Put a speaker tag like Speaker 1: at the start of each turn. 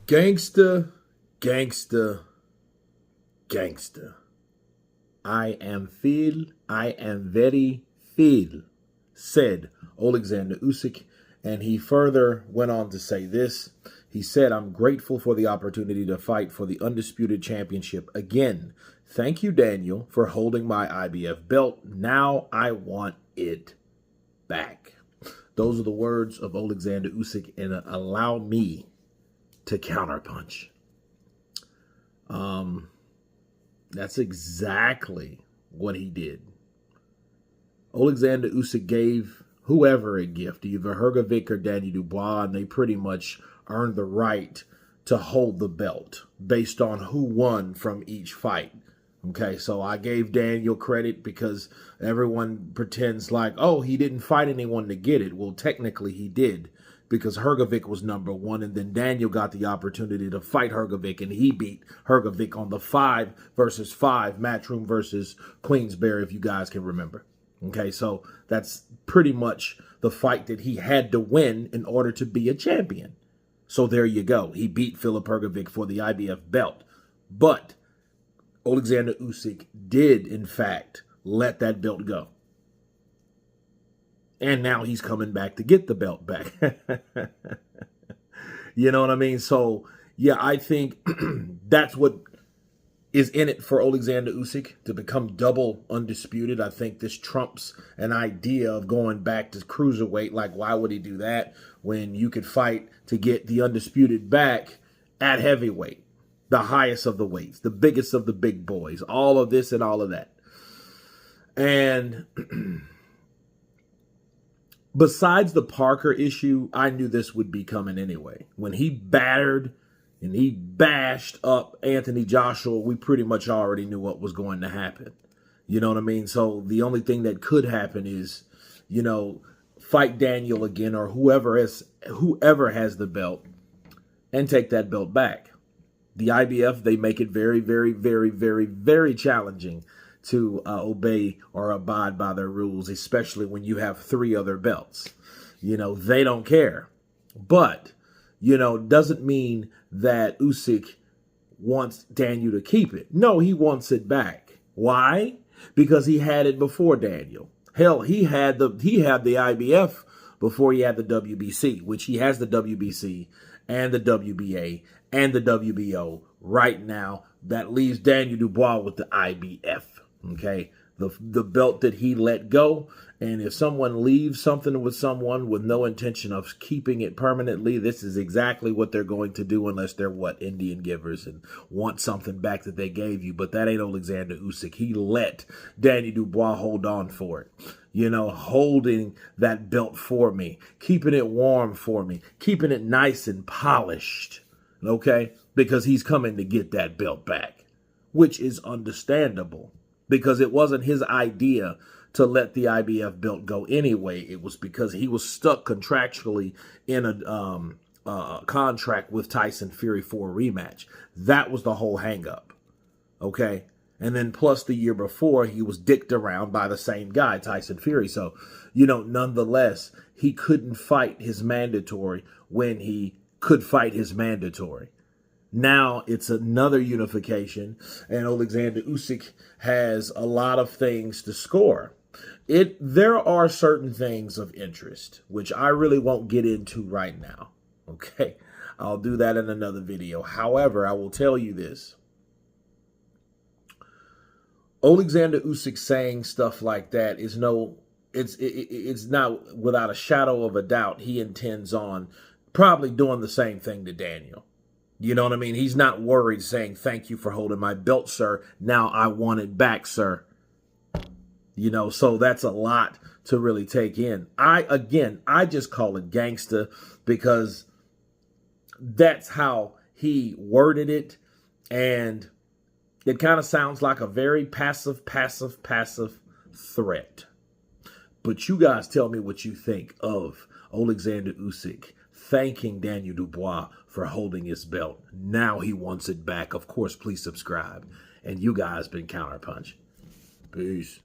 Speaker 1: Gangsta, gangsta, gangsta. I am very feel, said Oleksandr Usyk. And he further went on to say this. He said, I'm grateful for the opportunity to fight for the undisputed championship again. Thank you, Daniel, for holding my IBF belt. Now I want it back. Those are the words of Oleksandr Usyk, and allow me to counterpunch. That's exactly what he did. Oleksandr Usyk gave whoever a gift, either Hrgovic or Danny Dubois, and they pretty much earned the right to hold the belt based on who won from each fight. Okay, so I gave Daniel credit because everyone pretends like, oh, he didn't fight anyone to get it. Well, technically he did, because Hrgovic was number one, and then Daniel got the opportunity to fight Hrgovic, and he beat Hrgovic on the 5 versus 5 Matchroom versus Queensberry, if you guys can remember. Okay, so that's pretty much the fight that he had to win in order to be a champion. So there you go. He beat Filip Hrgovic for the IBF belt. But Oleksandr Usyk did, in fact, let that belt go. And now he's coming back to get the belt back. You know what I mean? So, yeah, I think that's what is in it for Oleksandr Usyk, to become double undisputed. I think this trumps an idea of going back to cruiserweight. Like, why would he do that when you could fight to get the undisputed back at heavyweight? The highest of the weights, the biggest of the big boys, all of this and all of that. And besides the Parker issue, I knew this would be coming anyway. When he battered and he bashed up Anthony Joshua, we pretty much already knew what was going to happen. You know what I mean? So the only thing that could happen is, you know, fight Daniel again, or whoever has the belt, and take that belt back. The IBF, they make it very, very, very, very, very challenging to obey or abide by their rules, especially when you have 3 other belts. You know, they don't care. But, you know, doesn't mean that Usyk wants Daniel to keep it. No, he wants it back. Why? Because he had it before Daniel. Hell, he had the IBF before he had the WBC, which he has the WBC and the WBA and the WBO right now. That leaves Daniel Dubois with the IBF, okay? The belt that he let go. And if someone leaves something with someone with no intention of keeping it permanently, this is exactly what they're going to do, unless they're, Indian givers and want something back that they gave you. But that ain't Oleksandr Usyk. He let Danny Dubois hold on for it. You know, holding that belt for me, keeping it warm for me, keeping it nice and polished, okay? Because he's coming to get that belt back, which is understandable, because it wasn't his idea to let the IBF belt go anyway. It was because he was stuck contractually in a contract with Tyson Fury for a rematch. That was the whole hang-up, okay? And then plus the year before, he was dicked around by the same guy, Tyson Fury. So, you know, nonetheless, he couldn't fight his mandatory when he could fight his mandatory. Now it's another unification, and Oleksandr Usyk has a lot of things to score. There are certain things of interest, which I really won't get into right now, okay? I'll do that in another video. However, I will tell you this. Oleksandr Usyk saying stuff like that is it's not without a shadow of a doubt he intends on probably doing the same thing to Daniel. You know what I mean? He's not worried, saying, thank you for holding my belt, sir. Now I want it back, sir. You know, so that's a lot to really take in. I just call it gangsta because that's how he worded it. And it kind of sounds like a very passive threat. But you guys tell me what you think of Oleksandr Usyk thanking Daniel Dubois for holding his belt. Now he wants it back. Of course, please subscribe. And you guys been Counterpunch. Peace.